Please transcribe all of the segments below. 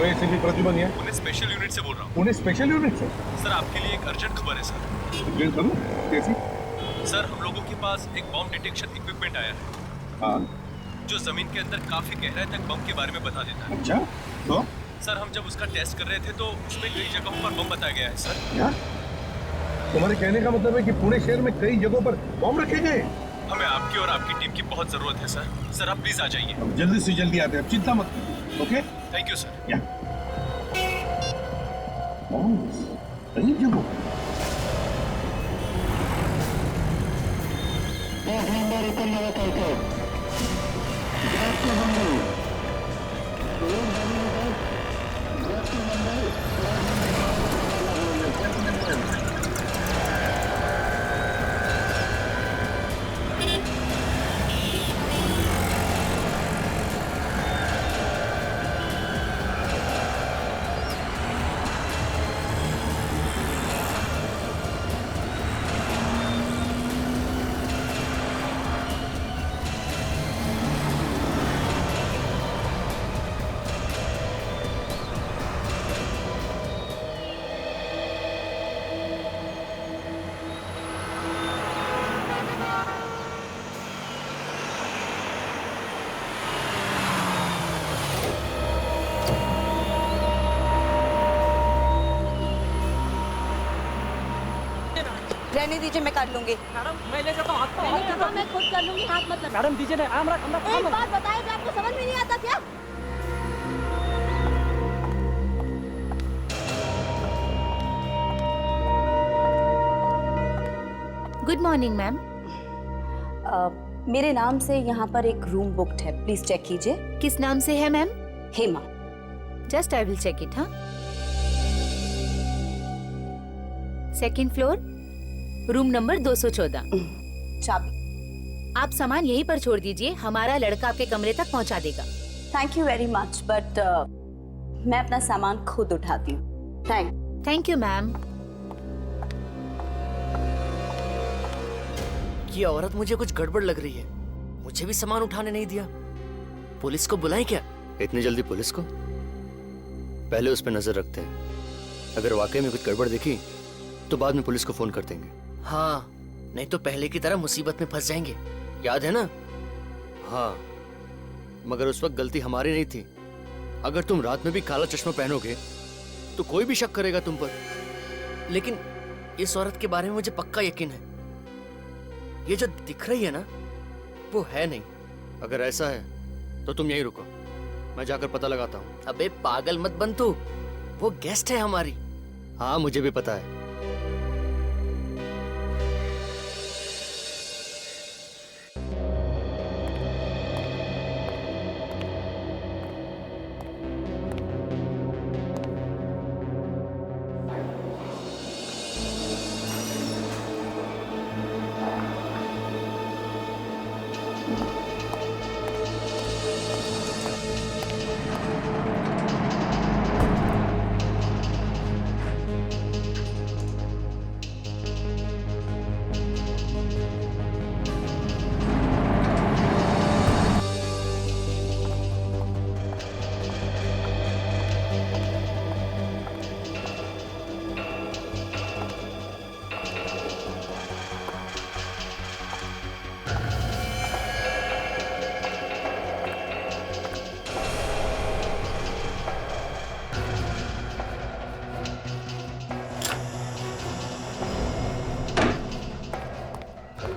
Hello ACP Pradyuman है। Pune special unit से बोल रहा हूँ। पुणे स्पेशल यूनिट से? सर आपके लिए एक अर्जेंट खबर है सर। अर्जेंट खबर? कैसी? सर हम लोगों के पास एक बॉम्ब डिटेक्शन इक्विपमेंट आया है हाँ। जो जमीन के अंदर काफी गहराई तक बम के बारे में बता देता है। अच्छा तो? सर हम जब उसका टेस्ट कर रहे थे तो उसमें कई जगहों पर बम बताया गया है सर। क्या? तुम्हारे कहने का मतलब है कि पुणे शहर में कई जगहों पर बॉम्ब रखे गए? हमें आपकी और आपकी टीम की बहुत जरूरत है सर। सर आप प्लीज आ जाइए। हम जल्दी से जल्दी आते हैं, चिंता मत करो। ओके? Thank you sir. या कई जगहों रहने दीजिए, मैं कर लूंगी। मैडम मैं ले जाता हूँ, हाथ मैंने कहा मैं खुद कर लूंगी, हाथ मत लगाओ। मैडम दीजिए ना, एक बात बताए, जो आपको समझ में नहीं आता क्या? Good morning ma'am. मेरे नाम से यहाँ पर एक रूम बुक्ड है, प्लीज चेक कीजिए। किस नाम से है ma'am? Hema. Just I will check it. हाँ, सेकंड फ्लोर, रूम नंबर 214। चाबी। आप सामान यहीं पर छोड़ दीजिए, हमारा लड़का आपके कमरे तक पहुंचा देगा। Thank you very much, but मैं अपना सामान खुद उठाती हूँ। Thank you ma'am. ये औरत मुझे कुछ गड़बड़ लग रही है। मुझे भी सामान उठाने नहीं दिया। पुलिस को बुलाएं क्या? इतनी जल्दी पुलिस को? पहले उस पर नजर रखते हैं, अगर वाकई में कुछ गड़बड़ दिखी तो बाद में पुलिस को फोन कर देंगे। हाँ, नहीं तो पहले की तरह मुसीबत में फंस जाएंगे, याद है ना? हाँ, मगर उस वक्त गलती हमारी नहीं थी। अगर तुम रात में भी काला चश्मा पहनोगे तो कोई भी शक करेगा तुम पर। लेकिन इस औरत के बारे में मुझे पक्का यकीन है, ये जो दिख रही है ना, वो है नहीं। अगर ऐसा है तो तुम यहीं रुको, मैं जाकर पता लगाता हूँ। अबे पागल मत बन तू, वो गेस्ट है हमारी। हाँ मुझे भी पता है।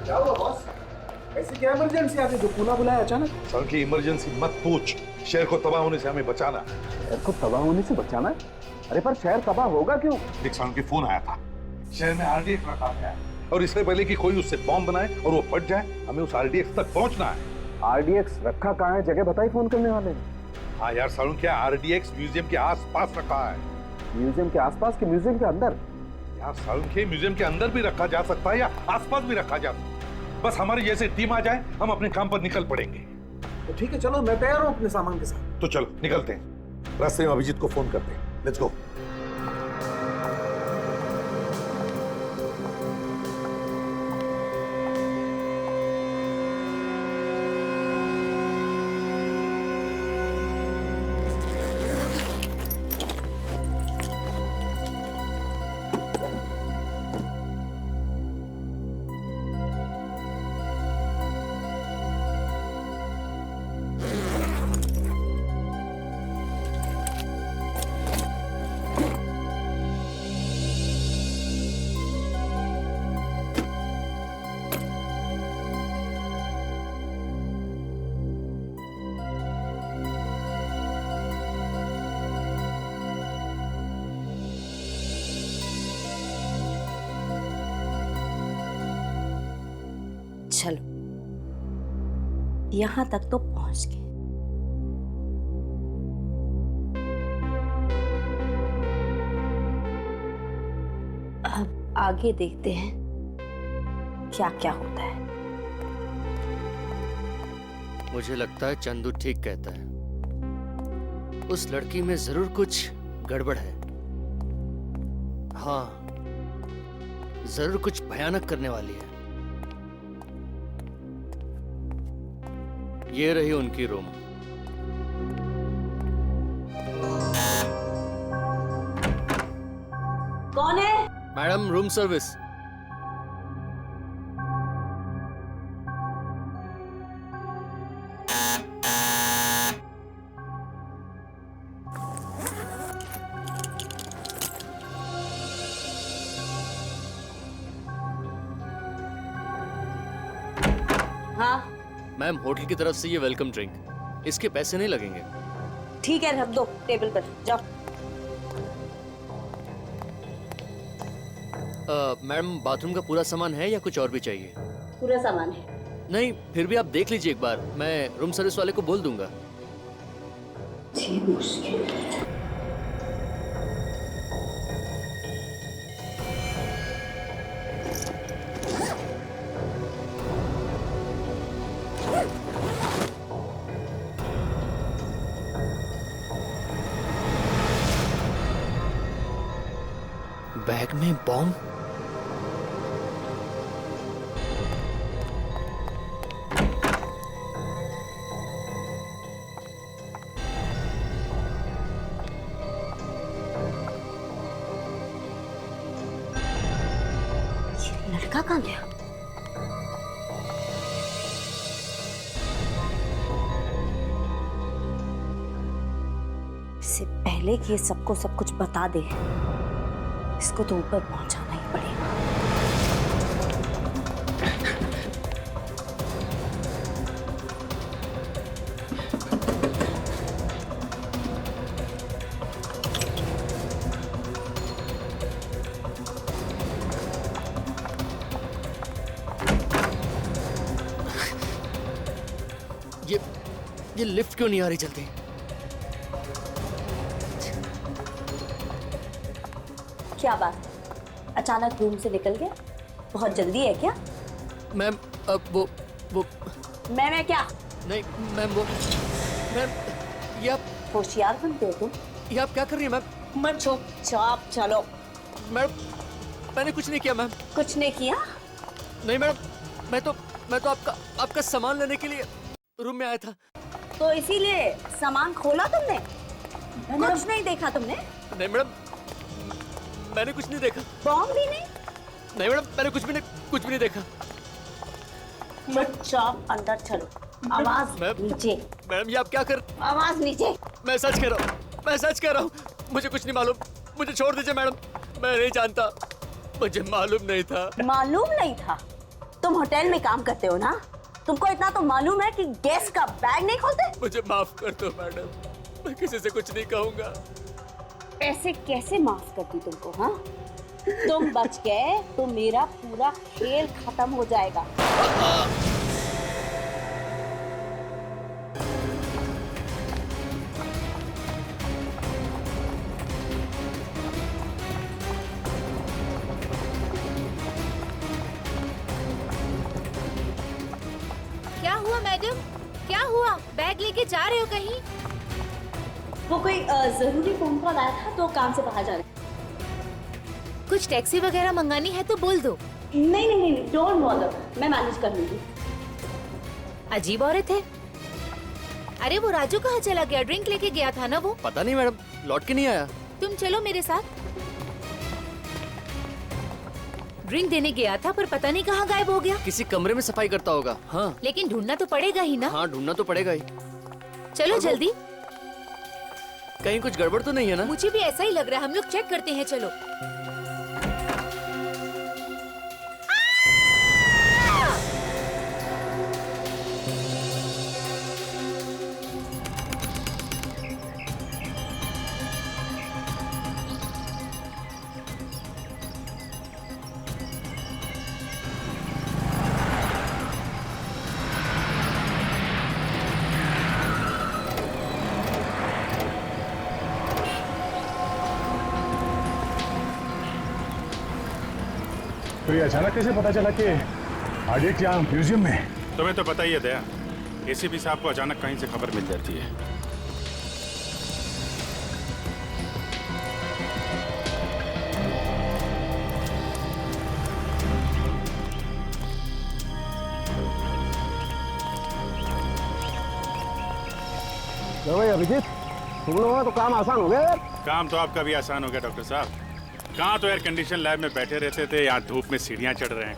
क्या हुआ बॉस? ऐसी क्या इमरजेंसी आ गई जो पुनः बुलाया अचानक? सर की इमरजेंसी मत पूछ, शहर को तबाह होने से हमें बचाना है। शहर को तबाह होने से बचाना है? अरे पर शहर तबाह होगा क्यों? एक साउंड की फोन आया था, शहर में आरडीएक्स रखा गया है और इससे पहले कि कोई उससे बॉम्ब बनाए और वो फट जाए, हमें उस आरडीएक्स तक पहुंचना है। आरडीएक्स रखा कहाँ है? जगह बताई फोन करने वाले ने। हाँ यार साउंड, क्या आरडीएक्स म्यूजियम के आस-पास रखा है। म्यूजियम के आसपास के म्यूजियम के अंदर? यार साउंड के म्यूजियम के अंदर भी रखा जा सकता है या आसपास भी रखा जा सकता है। बस हमारे जैसे टीम आ जाए, हम अपने काम पर निकल पड़ेंगे। तो ठीक है, चलो मैं तैयार हूँ अपने सामान के साथ। तो चलो निकलते हैं, रास्ते में अभिजीत को फोन करते हैं। Let's go. चलो, यहां तक तो पहुंच गए। अब आगे देखते हैं क्या क्या होता है। मुझे लगता है चंदू ठीक कहता है, उस लड़की में जरूर कुछ गड़बड़ है। हाँ, जरूर कुछ भयानक करने वाली है। ये रही उनकी रूम। कौन है? Madam, room service. हाँ मैम, होटल की तरफ से ये वेलकम ड्रिंक, इसके पैसे नहीं लगेंगे। ठीक है, रख दो टेबल पर, जाओ। मैडम, बाथरूम का पूरा सामान है या कुछ और भी चाहिए? पूरा सामान है। नहीं, फिर भी आप देख लीजिए एक बार, मैं रूम सर्विस वाले को बोल दूंगा। जी मुश्किल। बैग में बॉम्ब? ये लड़का कहाँ गया? इससे पहले कि ये सबको सब कुछ बता दे, इसको तो ऊपर पहुंचाना ही पड़ेगा। ये लिफ्ट क्यों नहीं आ रही जल्दी? क्या बात, अचानक रूम से निकल गया? बहुत जल्दी है क्या? मैम, अब वो मैं क्या? नहीं मैम, वो मैम, ये आप होशियार बनते हो तुम। ये आप क्या कर रही हैं मैम? मत चुपचाप चलो। मैडम, मैंने कुछ नहीं किया मैम। कुछ नहीं किया? नहीं मैडम, मैं तो आपका सामान लेने के लिए रूम में आया था। तो इसीलिए सामान खोला तुमने? कुछ नहीं देखा तुमने? नहीं मैडम, मैंने कुछ नहीं देखा। बॉम्ब भी नहीं? नहीं मैडम, मैंने कुछ भी नहीं देखा। चुपचाप अंदर चलो। आवाज नीचे। मैडम, ये आप क्या कर? आवाज नीचे। मैं सच कह रहा हूँ, मुझे कुछ नहीं मालूम, मुझे छोड़ दीजिए मैडम, मैं नहीं जानता, मुझे मालूम नहीं था। मालूम नहीं था? तुम होटल में काम करते हो ना, तुमको इतना तो मालूम है कि गेस्ट का बैग नहीं खोलते? मुझे माफ कर दो मैडम, मैं किसी से कुछ नहीं कहूँगा। ऐसे कैसे माफ करती तुमको? हाँ, तुम बच गए तो मेरा पूरा खेल खत्म हो जाएगा। क्या हुआ मैडम? क्या हुआ? बैग लेके जा रहे हो कहीं? वो कोई जरूरी फोन कॉल आया था तो काम से बाहर जा रहे। कुछ टैक्सी वगैरह मंगानी है तो बोल दो। नहीं, डोंट बॉदर, मैं मैनेज कर लूंगी। अजीब औरत है। अरे वो राजू कहाँ चला गया? ड्रिंक लेके गया था ना वो। पता नहीं मैडम, लौट के नहीं आया। तुम चलो मेरे साथ। ड्रिंक देने गया था पर पता नहीं कहाँ गायब हो गया। किसी कमरे में सफाई करता होगा। हाँ, लेकिन ढूंढना तो पड़ेगा ही ना। हाँ, ढूंढना तो पड़ेगा ही। चलो जल्दी। कहीं कुछ गड़बड़ तो नहीं है ना? मुझे भी ऐसा ही लग रहा है, हम लोग चेक करते हैं। चलो। तो ये अचानक कैसे पता चला कि आरडीएक्स यहाँ म्यूजियम में है? तुम्हें तो पता ही है दया, एसीपी साहब को अचानक कहीं से खबर मिल जाती है। तो भाई अभिजीत, तुम लोगों का तो काम आसान हो गया। काम तो आपका भी आसान हो गया डॉक्टर साहब। कहाँ तो एयर कंडीशन लैब में बैठे रहते थे, यहाँ धूप में सीढ़ियाँ चढ़ रहे हैं,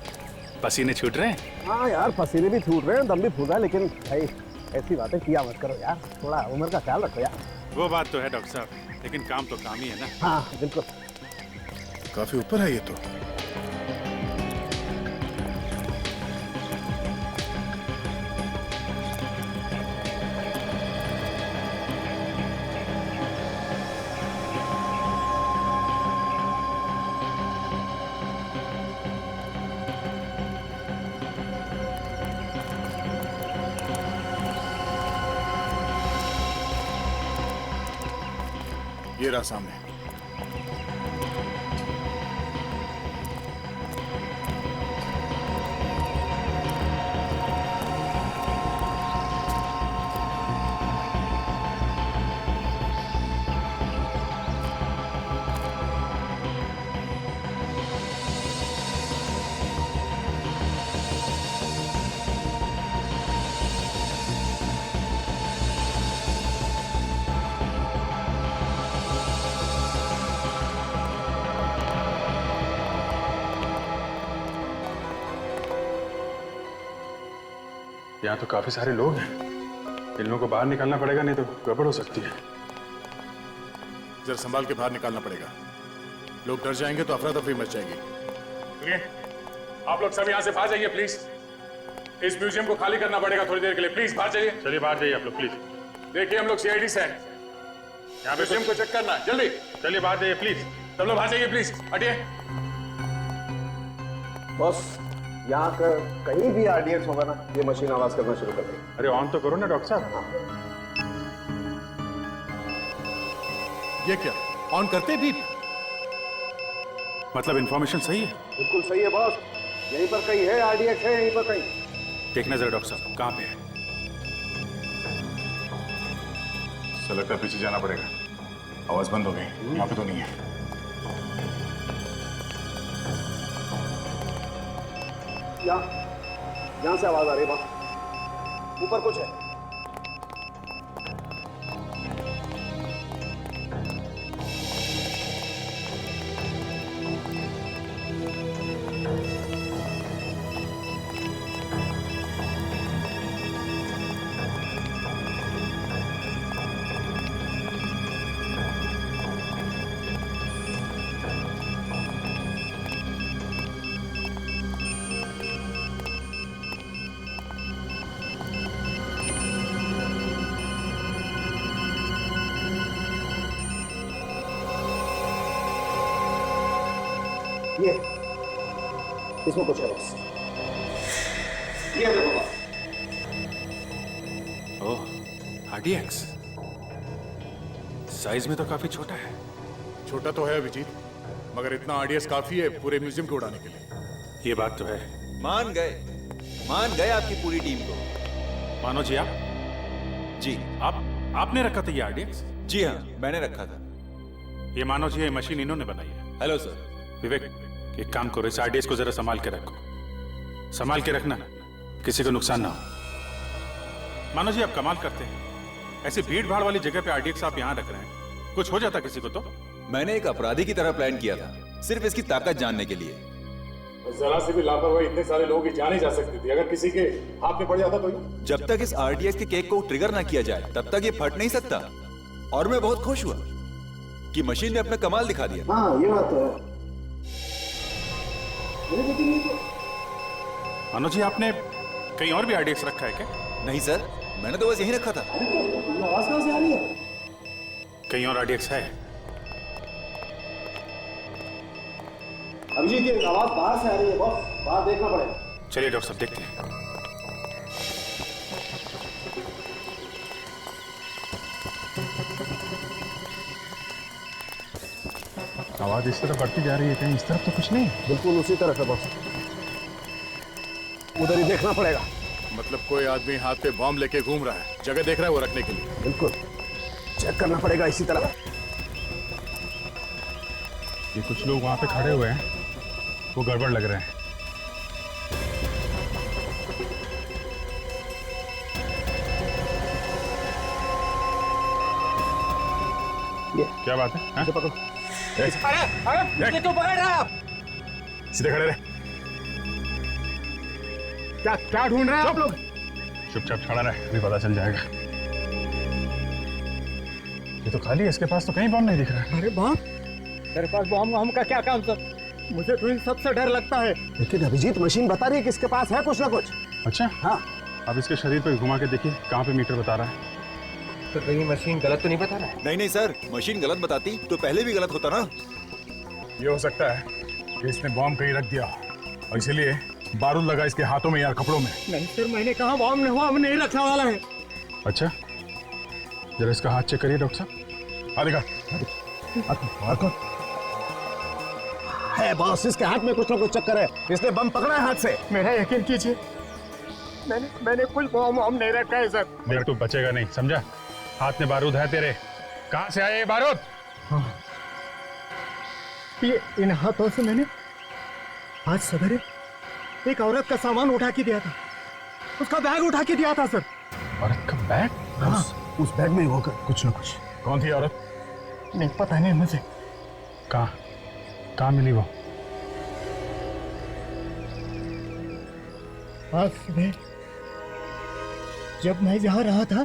पसीने छूट रहे हैं। हाँ यार, पसीने भी छूट रहे हैं, दम भी फूल रहा है, लेकिन भाई ऐसी बातें किया मत करो यार, थोड़ा उम्र का ख्याल रखो यार। वो बात तो है डॉक्टर साहब, लेकिन काम तो काम ही है ना। हाँ बिल्कुल। काफी ऊपर है ये तो। ये रहा सामने। यहाँ तो काफी सारे लोग हैं, इन लोगों को बाहर निकालना पड़ेगा, नहीं तो गड़बड़ हो सकती है। जरा संभाल के बाहर निकालना पड़ेगा, लोग डर जाएंगे तो अफरा तफरी मच जाएगी। सुनिए, आप लोग सब यहाँ से बाहर जाइए प्लीज। इस म्यूजियम को खाली करना पड़ेगा थोड़ी देर के लिए, प्लीज बाहर जाइए। चलिए बाहर जाइए आप लोग प्लीज। देखिए हम लोग सीआईडी से हैं, यहाँ पे म्यूजियम को चेक करना है, जल्दी चलिए बाहर जाइए प्लीज। सब लोग बाहर जाइए प्लीज, हटिए। बॉस, यहाँ का कहीं भी आरडीएक्स होगा ना, ये मशीन आवाज करना शुरू कर देगी। अरे ऑन तो करो ना डॉक्टर साहब। ये क्या, ऑन करते भी? मतलब इंफॉर्मेशन सही है? बिल्कुल सही है बॉस, यहीं पर कहीं है आरडीएक्स, है यहीं पर कहीं। देखना जरा डॉक्टर साहब कहाँ पे है। चल लगता है पीछे जाना पड़ेगा, आवाज बंद हो गई, यहाँ पे तो नहीं है। यहाँ से आवाज आ रही है बॉस, ऊपर कुछ है। ये इसमें कुछ है बस, ये देखो बस। ओह, आरडीएक्स साइज में तो काफी छोटा है। छोटा तो है अभिजीत, मगर इतना आरडीएक्स काफी है पूरे म्यूजियम को उड़ाने के लिए। ये बात तो है। मान गए आपकी पूरी टीम को। मानो जी आप जी आपने रखा था ये आरडीएक्स? जी हाँ, मैंने रखा था। ये मानो जी, ये मशीन इन्होंने बनाई है। Hello sir. विवेक, एक काम करो, इस आरडीएक्स को जरा संभाल के रखो, संभाल के रखना, किसी को नुकसान ना हो। मानो जी आप कमाल करते हैं, ऐसी भीड़ भाड़ वाली जगह पे आरडीएक्स आप यहाँ रख रहे हैं, कुछ हो जाता किसी को तो? मैंने एक अपराधी की तरह प्लान किया था, सिर्फ इसकी ताकत जानने के लिए। जरा से भी लापरवाही इतने सारे लोगों की जान ही जा सकती थी, अगर किसी के हाथ में पड़ जाता तो ये। जब तक इस आरडीएक्स के केक को ट्रिगर ना किया जाए तब तक ये फट नहीं सकता। और मैं बहुत खुश हुआ कि मशीन ने अपना कमाल दिखा दिया। हाँ ये बात तो है। मानो जी आपने कहीं और भी आरडीएक्स रखा है क्या? नहीं सर, मैंने तो बस यही रखा था। आवाज कहाँ से आ रही है? कहीं और आरडीएक्स है? अभिजीत, ये आवाज बाहर से आ रही है बॉस, बाहर देखना पड़ेगा। चलिए डॉक्टर साहब देखते हैं। आवाज इस तरफ बढ़ती जा रही है, कहीं इस तरफ तो कुछ नहीं? बिल्कुल उसी तरफ है बॉस, उधर ही देखना पड़ेगा। मतलब कोई आदमी हाथ पे बॉम्ब लेके घूम रहा है, जगह देख रहा है वो रखने के लिए। बिल्कुल चेक करना पड़ेगा इसी तरह। ये कुछ लोग वहां पे खड़े हुए हैं, वो गड़बड़ लग रहे हैं। क्या बात है? हाँ? पकड़ो। अरे क्यों पकड़ रहे हैं आप? सीधे खड़े रहे। क्या ढूंढ रहे हैं आप लोग? चुपचाप खड़ा रहे, अभी पता चल जाएगा। ये तो खाली है, इसके पास तो कहीं बम नहीं दिख रहा है। अरे बॉम्ब? तेरे पास बॉम्ब हम का क्या काम सर? मुझे तो इन सबसे डर लगता है। लेकिन अभिजीत मशीन बता रही है कि इसके पास है कुछ ना कुछ। अच्छा हाँ। अब इसके शरीर पे घुमा के देखिए कहाँ पे मीटर बता रहा है। तो कहीं मशीन गलत तो नहीं बता रहा है? नहीं नहीं सर, मशीन गलत बताती तो पहले भी गलत होता ना। ये हो सकता है कि इसने बॉम्ब कहीं रख दिया और इसीलिए बारूद लगा इसके हाथों में या कपड़ों में। नहीं सर, मैंने कहा बॉम्ब नहीं हुआ, हम नहीं रखने वाला है। अच्छा, जरा इसका हाथ चेक करिए डॉक्टर साहब। दिखा है बॉस, इसके हाथ में कुछ ना कुछ चक्कर है, इसने बम पकड़ा है हाथ से। मेरा यकीन कीजिए, मैंने कुछ बम नहीं रखा है सर। देर तू बचेगा नहीं, समझा? हाथ में बारूद है तेरे। कहाँ से आए ये बारूद? हाँ। ये इन हाथों से मैंने आज सवेरे एक औरत का सामान उठा के दिया था, उसका बैग उठा के दिया था सर। औरत का बैग? हाँ, उस बैग में होगा कुछ ना कुछ। कौन थी औरत? नहीं पता नहीं मुझे। कहाँ मिली वो? आज सुबह जब मैं जा रहा था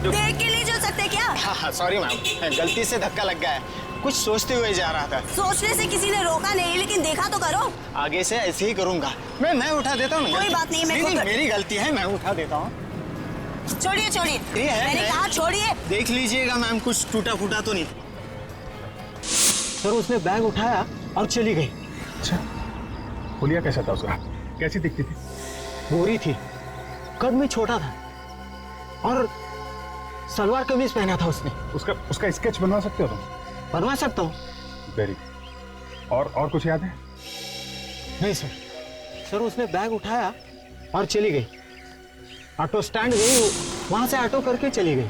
देख के नहीं चल सकते क्या? हाँ सॉरी मैम, गलती से धक्का लग गया है, कुछ सोचते हुए जा रहा था। सोचने से किसी ने रोका नहीं, लेकिन देखा तो करो। आगे से ऐसे ही करूंगा। मैं उठा देता हूँ। कोई बात नहीं, मैं नहीं, मेरी गलती है, मैं उठा देता हूँ। छोड़िए छोड़िए, मैंने कहा छोड़िए। देख लीजिएगा मैम, कुछ टूटा फूटा तो नहीं। सर उसने बैग उठाया और चली गई। अच्छा, हुलिया कैसा था उसका? कैसी दिखती थी? गोरी थी, कद में छोटा था और सलवार कमीज पहना था उसने। उसका स्केच बनवा सकते हो तुम? बनवा सकता हूँ। वेरी। और कुछ याद है? नहीं सर। सर उसने बैग उठाया और चली गई। ऑटो स्टैंड गई, वहां से ऑटो करके चली गई।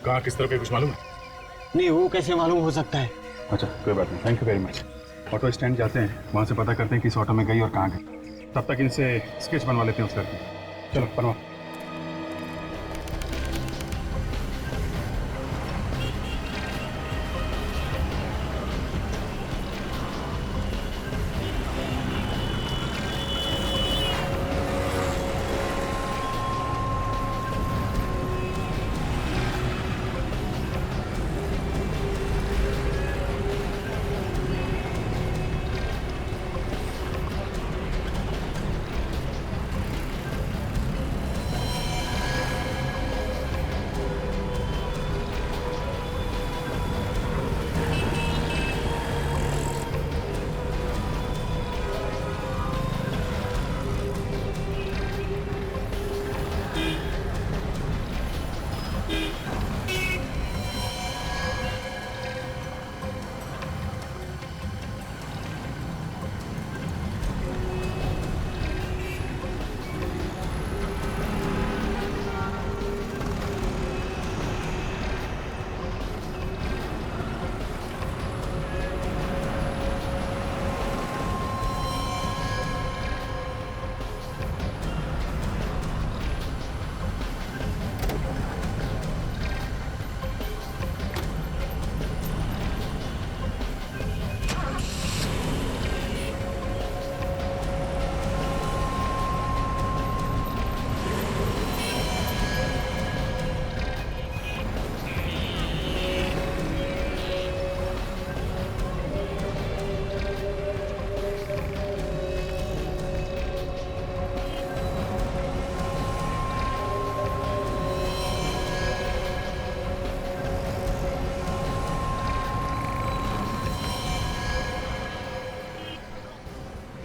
कहाँ किस तरह के कुछ मालूम है? नहीं, वो कैसे मालूम हो सकता है? अच्छा कोई बात नहीं, thank you very much. Auto stand जाते हैं, वहां से पता करते हैं किस ऑटो में गई और कहाँ गई। तब तक इनसे स्केच बनवा लेते हैं उस लड़की। चलो बनवा।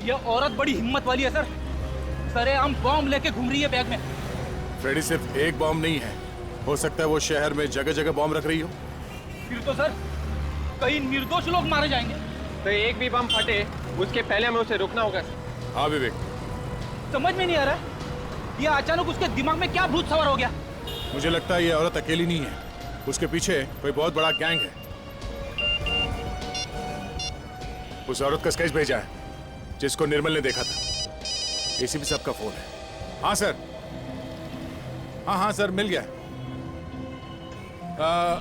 ये औरत बड़ी हिम्मत वाली है सर। सरेआम बॉम्ब लेके घूम रही है बैग में। फ्रेडी सिर्फ एक बॉम्ब नहीं है, हो सकता है वो शहर में जगह जगह बॉम्ब रख रही हो। फिर तो सर कई निर्दोष लोग मारे जाएंगे। तो एक भी बम फटे उसके पहले हमें उसे रोकना होगा। हाँ विवेक, समझ में नहीं आ रहा ये अचानक उसके दिमाग में क्या भूत सवार हो गया। मुझे लगता है ये औरत अकेली नहीं है, उसके पीछे कोई बहुत बड़ा गैंग है। उस औरत का स्केच भेजा है जिसको निर्मल ने देखा था। एसीपी साहब का फोन है। हाँ सर, हाँ सर मिल गया।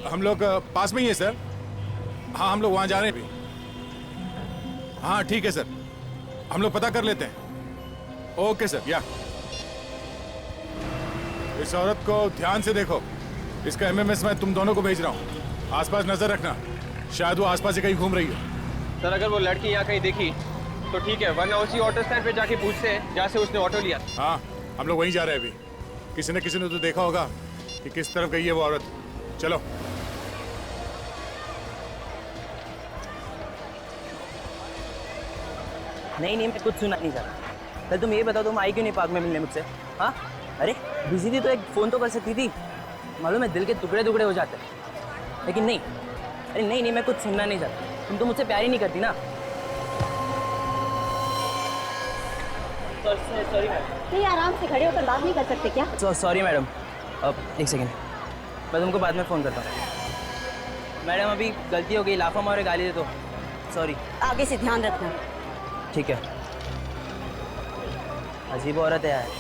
हम लोग पास में ही है सर। हाँ हम लोग वहां जा रहे हैं भी। हाँ ठीक है सर, हम लोग पता कर लेते हैं। Okay sir. या इस औरत को ध्यान से देखो, इसका एमएमएस मैं तुम दोनों को भेज रहा हूँ। आसपास नजर रखना, शायद वो आसपास ही कहीं घूम रही हो। सर अगर वो लड़की यहाँ कहीं दिखी तो ठीक है, वरना उसी ऑटो स्टैंड पे जाके पूछते हैं जहाँ से उसने ऑटो लिया। हाँ हम लोग वहीं जा रहे हैं अभी। किसी ने तो देखा होगा कि किस तरफ गई है वो औरत। चलो। नहीं मैं कुछ सुना नहीं चाहता। कल तुम ये बताओ, तुम आई क्यों नहीं पार्क में मिलने मुझसे? हाँ अरे बिजी थी तो एक फ़ोन तो कर सकती थी। मालूम है दिल के टुकड़े टुकड़े हो जाते हैं, लेकिन नहीं। अरे नहीं मैं कुछ सुनना नहीं चाहता। तुम तो मुझसे प्यार ही नहीं करती ना। Sorry madam. नहीं आराम से खड़े होकर बात नहीं कर सकते क्या? Sorry madam. अब एक सेकेंड, मैं तुमको बाद में फ़ोन करता हूँ। मैडम अभी गलती हो गई, लाफा मारे गाली दे दो। सॉरी। आगे से ध्यान रखना। ठीक है। अजीब औरत है यार।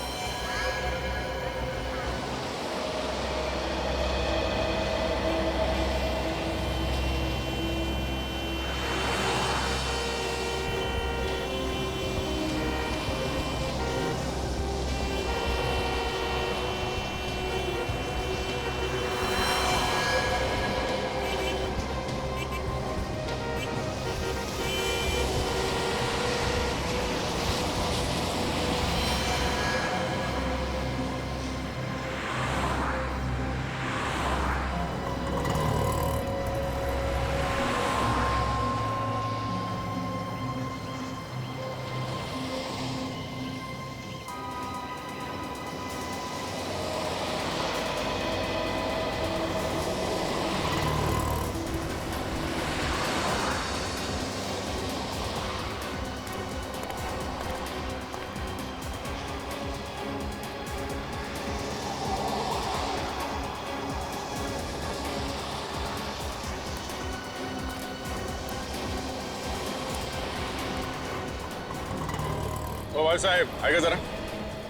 ओ भाई साहब आएगा जरा।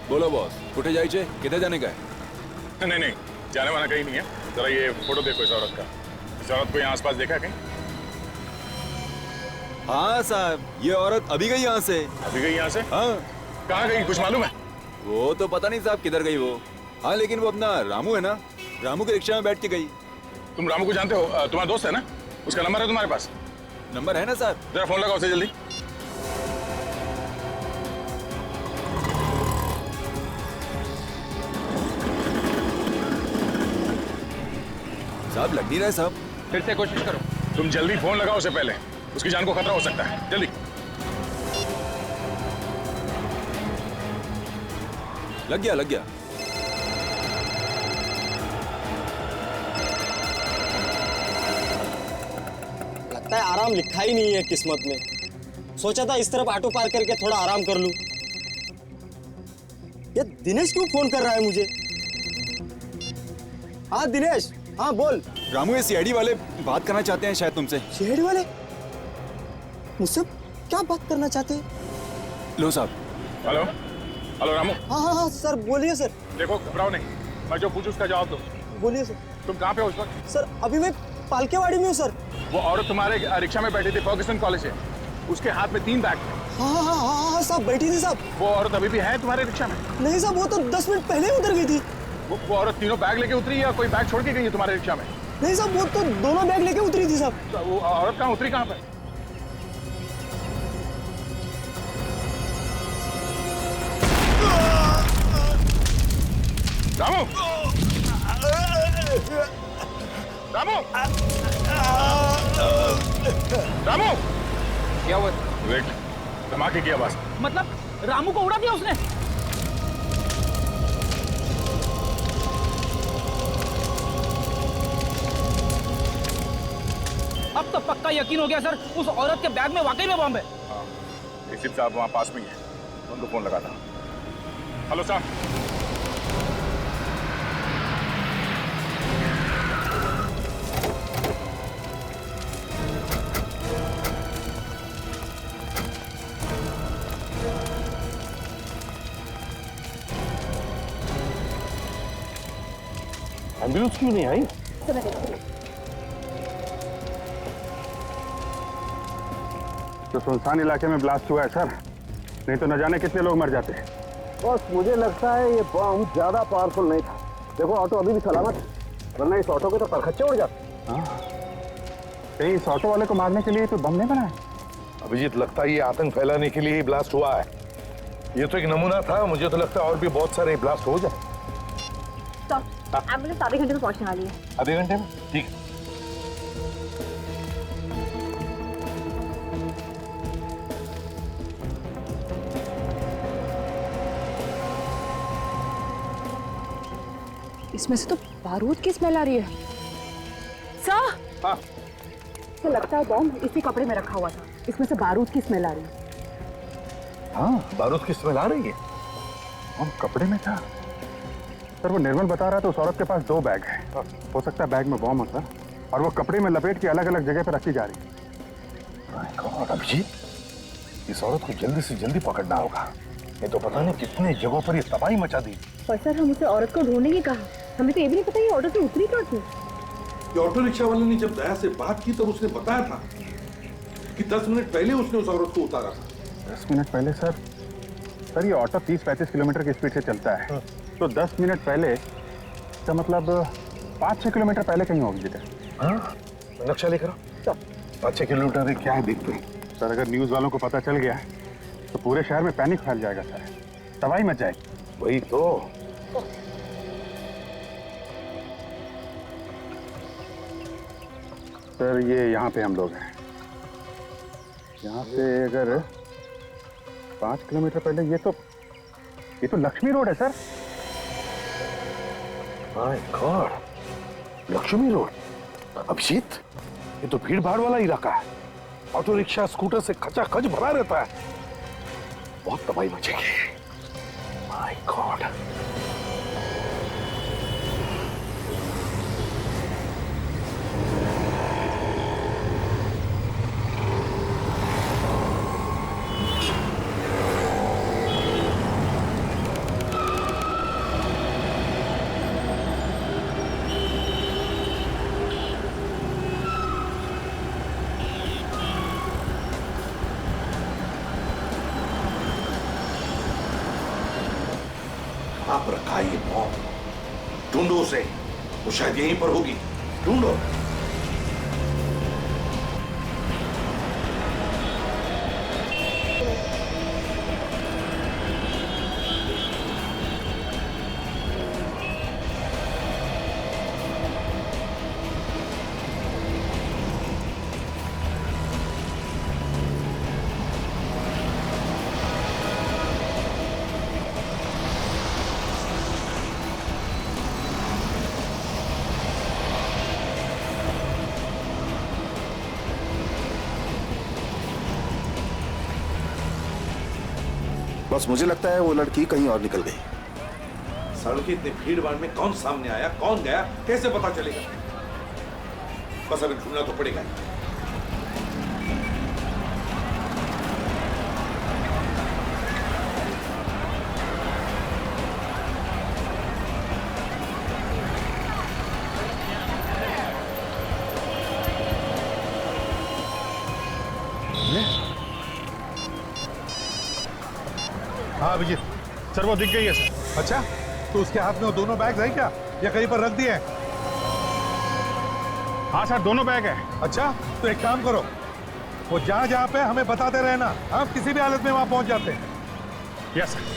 बोलो बॉस, कुठे जायचे? किधर जाने का है? नहीं जाने वाला कहीं नहीं है। जरा ये फोटो देखो इस औरत का। इस औरत को यहाँ आसपास देखा है कहीं? हाँ साहब, ये औरत अभी गई यहाँ से। अभी गई यहाँ से? हाँ। कहाँ गई कुछ मालूम है? वो तो पता नहीं साहब किधर गई वो। हाँ लेकिन वो अपना रामू है ना, रामू के रिक्शा में बैठ के गई। तुम रामू को जानते हो? तुम्हारा दोस्त है ना? उसका नंबर है तुम्हारे पास? नंबर है ना साहब। जरा फोन लगाओ उसे जल्दी। साहब लग नहीं रहा है साहब। फिर से कोशिश करो। तुम जल्दी फोन लगाओ उसे, पहले उसकी जान को खतरा हो सकता है। जल्दी। लग गया। लगता है आराम लिखा ही नहीं है किस्मत में। सोचा था इस तरफ ऑटो पार्क करके थोड़ा आराम कर लूं। ये दिनेश क्यों फोन कर रहा है मुझे? हाँ दिनेश, हाँ बोल। रामू ये सीआईडी वाले बात करना चाहते हैं शायद तुमसे। सीआईडी वाले मुझसे क्या बात करना चाहते हैं? लो साहब। हेलो रामू। हाँ सर बोलिए सर। देखो घबराओ नहीं, मैं जो पूछूं उसका जवाब दो। बोलिए सर। तुम कहाँ पे हो उस वक्त? सर अभी मैं पालकेवाड़ी में हूँ सर। वो औरत तुम्हारे रिक्शा में बैठी थी फर्ग्यूसन कॉलेज से, उसके हाथ में 3 बैग थे। हाँ साहब बैठी थी साहब। वो औरत अभी भी है तुम्हारे रिक्शा में? नहीं साहब, वो तो 10 मिनट पहले उतर गई थी। वो औरत तीनों बैग लेके उतरी या कोई बैग छोड़ के गई है तुम्हारे रिक्शा में? नहीं साहब, वो तो दोनों बैग लेके उतरी थी साहब। तो वो औरत कहाँ उतरी, कहाँ पर? रामू! रामू! रामू! क्या हुआ? विवेक, धमाके की आवाज। मतलब रामू को उड़ा दिया उसने? अब तो पक्का यकीन हो गया सर, उस औरत के बैग में वाकई में बम है। एसीपी साहब वहाँ पास में ही है, उनको फोन लगा था। हेलो साहब। एम्बुलेंस क्यों नहीं आई? तो सुनसान इलाके में ब्लास्ट हुआ है सर, नहीं तो न जाने कितने लोग मर जाते। बस मुझे लगता है ये बम ज्यादा पावरफुल नहीं था। देखो ऑटो अभी भी सलामत है, वरना इस ऑटो के तो परखच्चे उड़ जाते। कहीं इस ऑटो वाले को मारने के लिए तो बम नहीं बनाया? अभिजीत, लगता है ये आतंक फैलाने के लिए ही ब्लास्ट हुआ है। ये तो एक नमूना था, मुझे तो लगता है और भी बहुत सारे ब्लास्ट हो जाए। एम्बुलेंस आधे घंटे में पहुंचने वाली है। आधे घंटे में? ठीक। इसमें से तो बारूद की स्मेल आ रही है। सर, हाँ। तो लगता है बॉम्ब इसी कपड़े में रखा हुआ था, इसमें से बारूद की स्मेल आ रही है। हाँ, बारूद की स्मेल आ रही है। बम कपड़े में था सर। वो निर्मल बता रहा था उस औरत के पास 2 बैग है, हो सकता है बैग में बम हो सर, और वो कपड़े में लपेट के अलग अलग जगह पर रखी जा रही है। अभिजीत, इस औरत को जल्दी से जल्दी पकड़ना होगा, नहीं तो पता नहीं कितने जगहों पर ये तबाही मचा दी। पर सर, हम उसे औरत को ढूंढने की कहा, हमें तो ये भी नहीं पता ये ऑटो से उतरी कहाँ थी। ये ऑटो रिक्शा वाले ने जब दया से बात की तब उसने बताया था कि 10 मिनट पहले उसने उस औरत को उतारा था। 10 मिनट पहले सर? सर ये ऑटो 30-35 किलोमीटर की स्पीड से चलता है, तो 10 मिनट पहले का मतलब 5-6 किलोमीटर पहले कहीं होगी जिधर। हाँ, नक्शा लेकर आओ। 5-6 किलोमीटर क्या है देखते हैं। सर अगर न्यूज वालों को पता चल गया तो पूरे शहर में पैनिक फैल जाएगा सर, तबाही मच जाएगी। वही तो। सर ये यहाँ पे हम लोग हैं, यहाँ से अगर 5 किलोमीटर पहले ये तो लक्ष्मी रोड है sir. My god, Laxmi road. Abhijeet, ये तो भीड़ भाड़ वाला इलाका है, ऑटो रिक्शा स्कूटर से खचाखच भरा रहता है, बहुत तबाही मचेगी। My God. आप रखा ये बॉम्ब, ढूंढो उसे, वो शायद यहीं पर होगी, ढूंढो। बस मुझे लगता है वो लड़की कहीं और निकल गई। सड़क की इतनी भीड़ भाड़ में कौन सामने आया, कौन गया, कैसे पता चलेगा? बस अभी ढूंढना तो पड़ेगा। हाँ अभिजीत, सर वो दिख गई है सर। अच्छा, तो उसके हाथ में वो दोनों बैग है क्या, या कहीं पर रख दिए? हाँ सर, दोनों बैग है। अच्छा, तो एक काम करो, वो जहाँ जहाँ पे हमें बताते रहना, हम किसी भी हालत में वहाँ पहुँच जाते हैं। Yes sir.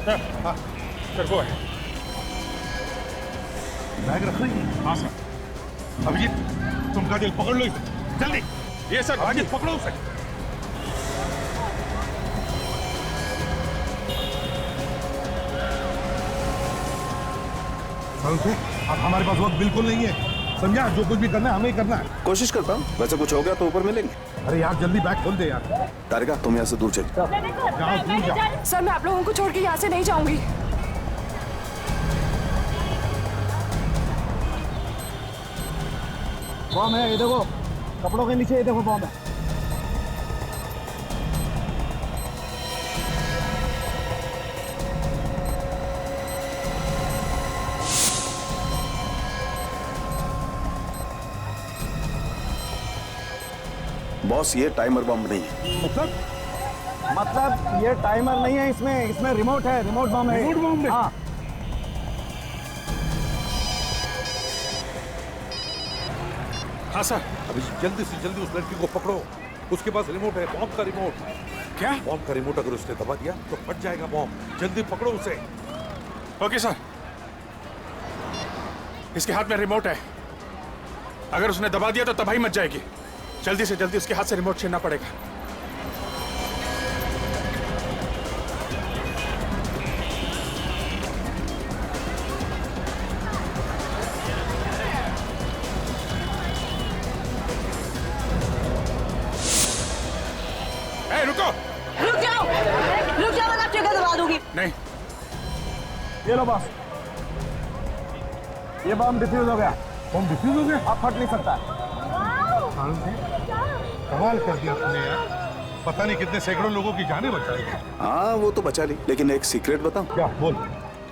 सर वो है बैग रख रही है। हाँ सर। अभिजीत तुम का दिल पकड़ लो इसे जल्दी। ये सर अभिजीत पकड़ो उसे। अब हमारे पास वक्त बिल्कुल नहीं है, समझा? जो कुछ भी करना है हमें ही करना है। कोशिश करता हूँ, वैसे कुछ हो गया तो ऊपर मिलेंगे। अरे यार जल्दी बैग खोल दे यार। तारिका तुम यहाँ से दूर चल। सर मैं आप लोगों को छोड़ के यहाँ से नहीं जाऊंगी। बॉम्ब है, ये देखो कपड़ों के नीचे, ये देखो बॉम्ब है। बॉस ये टाइमर बम नहीं है। मतलब ये टाइमर नहीं है, इसमें रिमोट है, रिमोट बम है। रिमोट बम है। हाँ। हाँ सर। अभी जल्दी से जल्दी उस लड़की को पकड़ो, उसके पास रिमोट है, बॉम्ब का रिमोट। क्या? बॉम्ब का रिमोट अगर उसने दबा दिया तो फट जाएगा बॉम्ब। जल्दी पकड़ो उसे। Okay sir. इसके हाथ में रिमोट है, अगर उसने दबा दिया तो तबाही मच जाएगी। जल्दी से जल्दी उसके हाथ से रिमोट छीनना पड़ेगा। रुक जाओ वरना ट्रिगर दबा दूंगी। नहीं। ये लो बॉस, ये बम डिफ्यूज हो गया। बम डिफ्यूज हो गया? अब फट नहीं सकता। कमाल कर दिया तुमने यार, पता नहीं कितने सैकड़ों लोगों की जानें बचाई। हाँ वो तो बचा ली, लेकिन एक सीक्रेट बताऊं? क्या? बोल।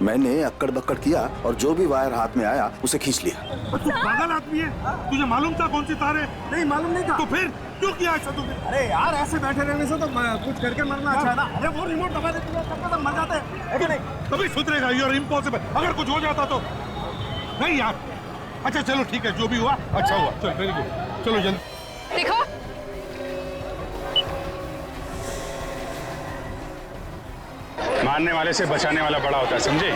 मैंने अक्कड़ बक्कड़ किया और जो भी वायर हाथ में आया उसे खींच लिया। तू पागल आदमी है, तुझे मालूम था कौन सी तार है? नहीं मालूम नहीं था। तो फिर क्यों किया ऐसा तुमने? अरे यार ऐसे बैठे रहने से तो कुछ करके मरना अच्छा है ना। अरे वो रिमोट दबा देते तो तब तक मर जाते हैं कि नहीं? कभी सुधरेगा? You are impossible. अगर कुछ हो जाता तो नहीं यार। अच्छा चलो ठीक है, जो भी हुआ अच्छा हुआ। चल वेरी गुड, चलो जल्दी। देखो मारने वाले से बचाने वाला बड़ा होता है, समझे?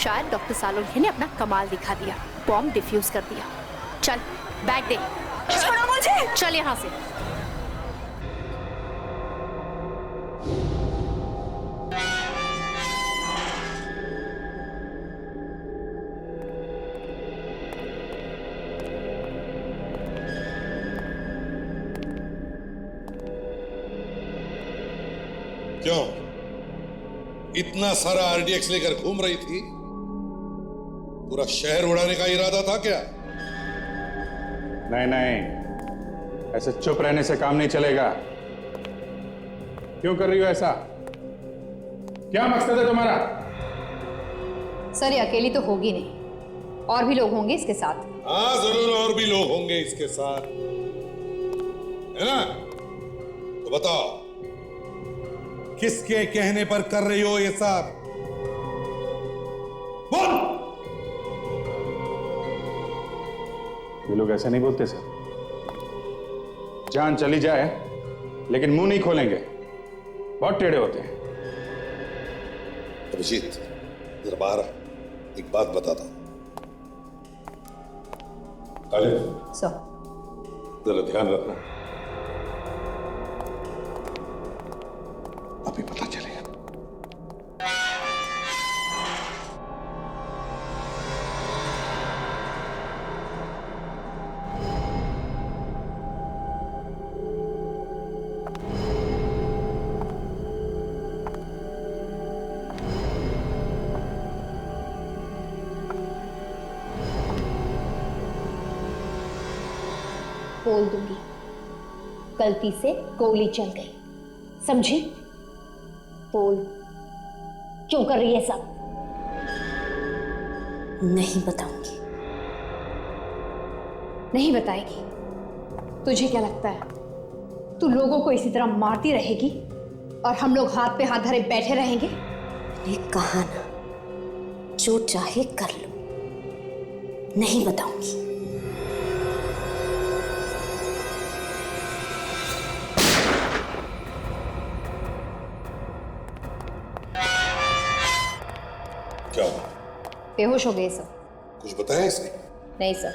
शायद डॉक्टर सालोंखे ने अपना कमाल दिखा दिया, बॉम्ब डिफ्यूज कर दिया। चल बैग दे। छोड़ो मुझे। चल यहाँ से। क्यों इतना सारा आरडीएक्स लेकर घूम रही थी? पूरा शहर उड़ाने का इरादा था क्या? नहीं नहीं, ऐसे चुप रहने से काम नहीं चलेगा। क्यों कर रही हो ऐसा? क्या मकसद है तुम्हारा? सर ये अकेली तो होगी नहीं, और भी लोग होंगे इसके साथ। हाँ जरूर और भी लोग होंगे इसके साथ, है ना? तो बताओ किसके कहने पर कर रही हो ये सब? बोल। ये लोग ऐसे नहीं बोलते सर। जान चली जाए लेकिन मुंह नहीं खोलेंगे, बहुत टेढ़े होते हैं। अभिजीत जरा बाहर आ, एक बात बताता हूं। काले सर जरा ध्यान रखना, अभी पता चलेगा। बोल दूंगी, गलती से गोली चल गई, समझी? बोल, क्यों कर रही है सब? नहीं बताऊंगी। नहीं बताएगी? तुझे क्या लगता है तू लोगों को इसी तरह मारती रहेगी और हम लोग हाथ पे हाथ धरे बैठे रहेंगे? मैंने कहा ना, जो चाहे कर लो, नहीं बताऊंगी। क्या हुआ? बेहोश हो गए सर। कुछ बताया इसने? नहीं सर।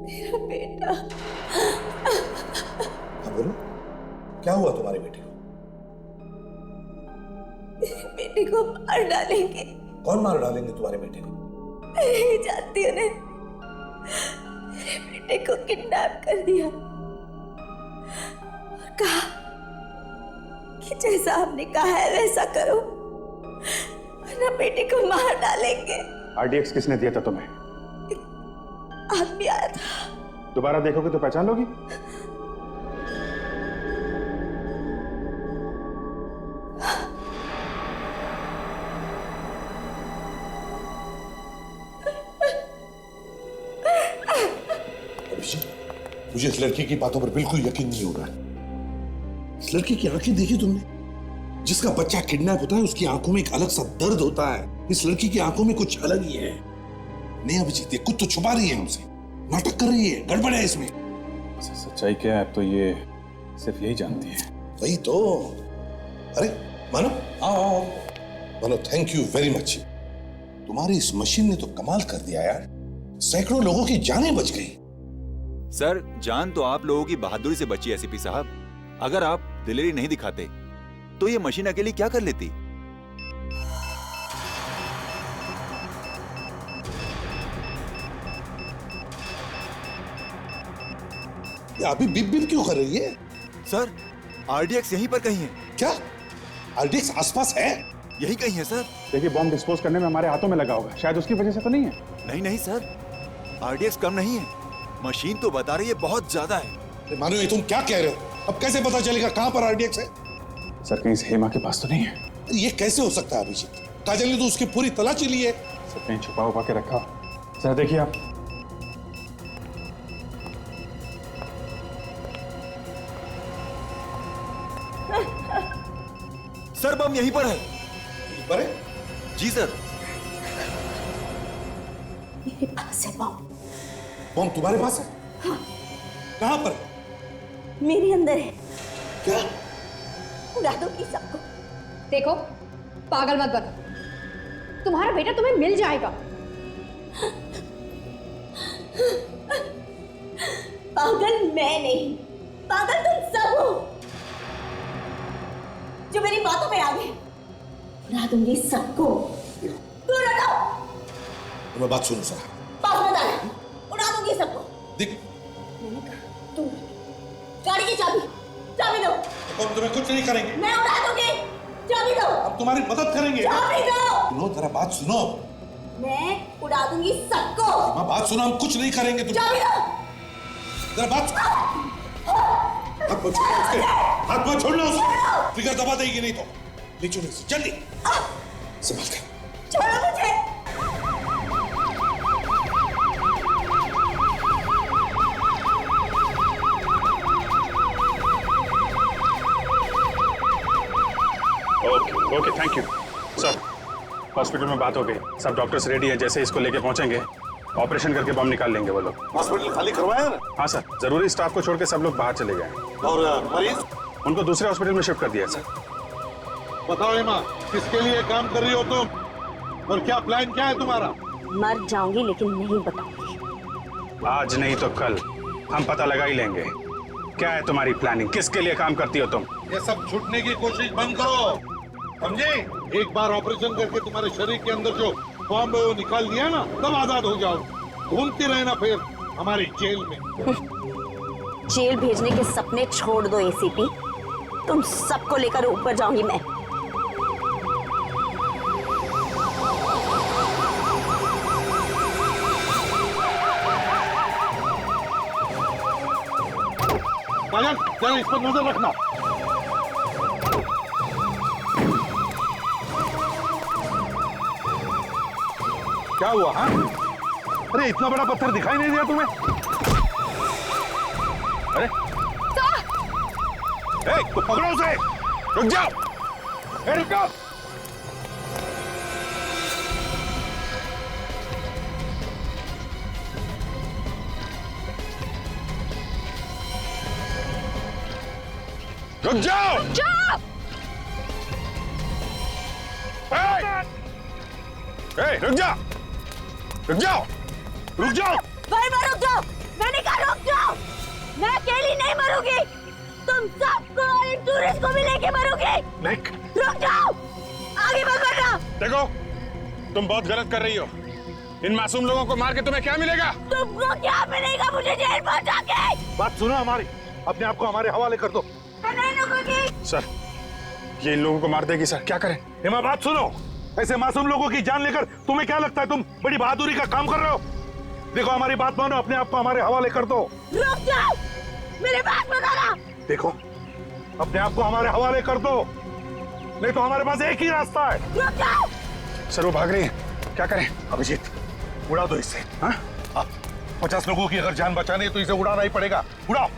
मेरा बेटा। हाँ बोलो, क्या हुआ तुम्हारे बेटे को? मेरे बेटे को मार डालेंगे। कौन मार डालेंगे तुम्हारे बेटे को? मैं नहीं जानती उन्हें। मेरे बेटे को किडनैप कर दिया और कहा कि जैसा आपने कहा है वैसा करो वरना बेटे को मार डालेंगे। आरडीएक्स किसने दिया था तुम्हें? आदमी आया था। दोबारा देखोगे तो पहचान लोगी? मुझे इस लड़की की बातों पर बिल्कुल यकीन नहीं हो रहा है। इस लड़की की आंखें देखी तुमने? जिसका बच्चा किडनैप होता है उसकी आंखों में एक अलग सा दर्द होता है। इस लड़की की आंखों में कुछ अलग ही है। नहीं अभिजीत, ये कुछ तो छुपा रही है हमसे, नाटक कर रही है, गड़बड़ है इसमें। सच्चाई क्या है तो ये सिर्फ यही जानती है। वही तो। अरे मानो, आओ आओ मानो, थैंक यू वेरी मच। तुम्हारी इस मशीन ने तो कमाल कर दिया यार, सैकड़ों लोगों की जानें बच गई। सर, जान तो आप लोगों की बहादुरी से बची एसीपी साहब। अगर आप दिलेरी नहीं दिखाते तो ये मशीन अकेली क्या कर लेती? ये अभी बिप बिप क्यों कर रही है? सर, आरडीएक्स यहीं पर कहीं है। क्या आरडीएक्स आसपास है? यही कहीं है सर। देखिए, बॉम्ब डिस्पोज करने में हमारे हाथों में लगा होगा, शायद उसकी वजह से तो नहीं है। नहीं नहीं सर, आरडीएक्स कम नहीं है, मशीन तो बता रही है बहुत ज्यादा है। मानो, ये तुम क्या कह रहे हो? अब कैसे पता चलेगा कहां पर आरडीएक्स है? सर, कहीं से हेमा के पास तो नहीं है? ये कैसे हो सकता है अभिजीत? काजल ने तो उसकी पूरी तलाशी ली है। सर, कहीं छुपा उपा के रखा। सर देखिए आप। सर, बम यहीं पर है। यहीं पर है? जी सर। मेरे पास है बम। बम तुम्हारे पास है? हाँ। कहां पर? मेरे अंदर है। क्या? उड़ा दूंगी सबको। देखो, पागल मत बनो। तुम्हारा बेटा तुम्हें मिल जाएगा। पागल मैं नहीं, पागल तुम सब हो जो मेरी बातों पे आ गए। उड़ा दूंगी सबको। दूर हटाओ। तुम्हें बात सुनो सर। पास मत आना। उड़ा दूंगी सबको। देख, मैंने कहा तुम गाड़ी की चाबी चाबी दो। तो हम तुम्हें कुछ नहीं करेंगे। मैं उड़ा दूंगी। चाबी दो। हम तुम्हारी मदद करेंगे। चाबी दो। सुनो, जरा बात सुनो। मैं उड़ा दूंगी सबको। माँ, बात सुनो, हम कुछ नहीं करेंगे। तुम चाबी दो। जरा बात सुनो। हाथ मत छोड़ना उसके, हाथ मत छोड़ना उसके। ट्रिगर दबा देगी नहीं तो। ले चलो इसे, जल्दी संभाल कर। छोड़ो मुझे। Okay okay, thank you sir. Hospital में बात हो गई, सब डॉक्टर्स रेडी हैं। जैसे इसको लेके पहुंचेंगे ऑपरेशन करके बम निकाल लेंगे वो लोग। हॉस्पिटल खाली करवाया ना? हाँ सर, जरूरी स्टाफ को छोड़ के सब लोग बाहर चले गए। और मरीज? उनको दूसरे हॉस्पिटल में शिफ्ट कर दिया सर। बताओ हेमा, किसके लिए काम कर रही हो तुम और क्या प्लान क्या है तुम्हारा? मर जाऊंगी लेकिन नहीं बताऊंगी। आज नहीं तो कल हम पता लगा ही लेंगे। क्या है तुम्हारी प्लानिंग? किसके लिए काम करती हो तुम? ये सब छूटने की कोशिश बंद करो, समझे? एक बार ऑपरेशन करके तुम्हारे शरीर के अंदर जो बॉम्ब है वो निकाल दिया ना, तब आजाद हो जाओ। घूमती रहना फिर हमारी जेल में। जेल भेजने के सपने छोड़ दो एसीपी। तुम सबको लेकर ऊपर जाऊंगी मैं। काजल, जरा इस पर नजर रखना। क्या हुआ? हाँ, अरे इतना बड़ा पत्थर दिखाई नहीं दिया तुम्हें? अरे तो पकड़ो उसे। रुक जाओ। रुक जाओ। रुक जाओ! रुक जाओ! रुक जाओ! रुक जाओ! रुक जाओ! भाई मैं रुक जाओ! मैंने कहा रुक जाओ! मैं अकेली नहीं मरूंगी! तुम सबको और इन टूरिस्ट को भी लेके मरोगे! निक! रुक जाओ! आगे मत बढ़ना! देखो, तुम बहुत गलत कर रही हो। इन मासूम लोगों को मार के तुम्हें क्या मिलेगा? तुमको क्या मिलेगा मुझे जेल पहुंचा के? बात सुनो हमारी, अपने आप को हमारे हवाले कर दो। मैं नहीं रुकूंगी। सर, ये इन लोगों को मार देगी सर, क्या करें? हेमा बात सुनो, ऐसे मासूम लोगों की जान लेकर तुम्हें क्या लगता है तुम बड़ी बहादुरी का काम कर रहे हो? देखो हमारी बात मानो, अपने आप को हमारे हवाले कर दो। रुक जाओ! मेरे बात मत आना! देखो, अपने आप को हमारे हवाले कर दो, नहीं तो हमारे पास एक ही रास्ता है। रुक जाओ! सर वो भाग रही है, क्या करें? अभिजीत, उड़ा दो इससे। हाँ? 50 लोगों की अगर जान बचानी है तो इसे उड़ाना ही पड़ेगा। उड़ाओ।